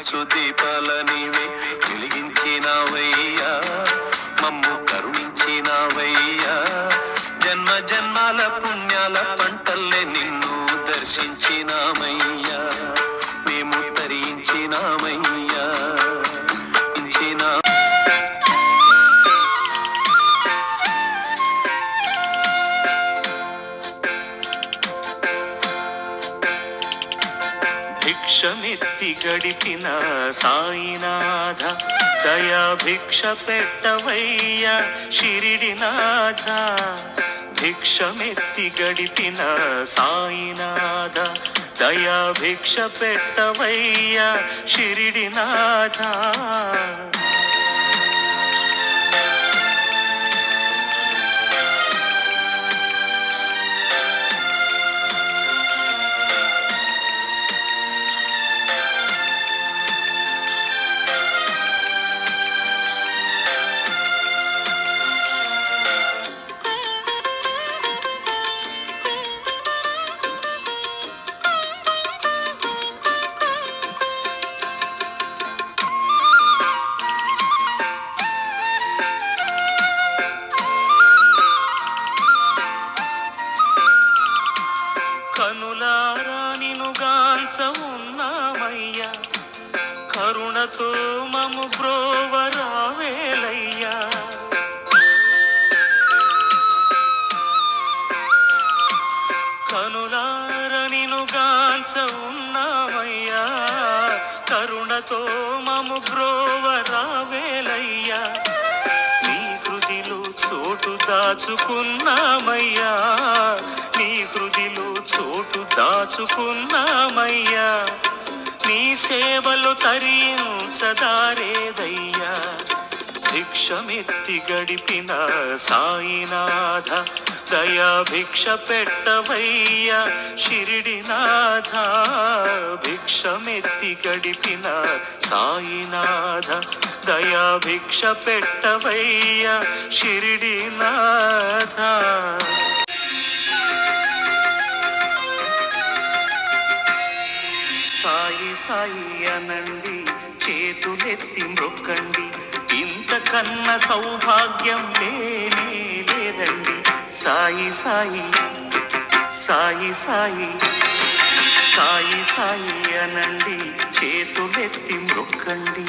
వెలుగించు దీపాల నీవే వెలిగించినావయ్యా, మమ్ము కరుణించినావయ్యా. జన్మ జన్మాల పుణ్యాల పంటల్లే నిన్ను దర్శించినామయ్యా, మేము తరించినామయ్యా. భిక్షమెత్తి గడిపిన సాయినాథ, దయా భిక్ష పెట్టవయ్యా షిరిడినాథ. భిక్షమెత్తి గడిపిన సాయినాథ, దయా భిక్ష పెట్టవయ్యా షిరిడినాథ. కనులారా నినుగాంచ ఉన్నామయ్యా, కరుణతో మము బ్రోవరావేలయ్యా. కనులారా నినుగాంచ ఉన్నామయ్యా, కరుణతో మము బ్రోవరావేలయ్యా. నీ హృదిలో చోటు దాచుకున్నామయ్యా, నీ హృదిలో చోటు దాచుకున్నామయ్యా. నీ సేవలు తరించదారేదయ్యా. భిక్షమెత్తి గడిపిన సాయినాథ, దయా భిక్ష పెట్టవయ్యా షిరిడినాథ. భిక్షమెత్తి గడిపిన సాయినాథ, దయా భిక్ష పెట్టవయ్యా షిరిడినాథ. సాయి సాయి అనండి, చేతులెత్తి మ్రొక్కండి, ఇంతకన్నా సౌభాగ్యం లేనే లేదండి. సాయి సాయి సాయి సాయి సాయి సాయి అనండి, చేతులెత్తి మ్రొక్కండి.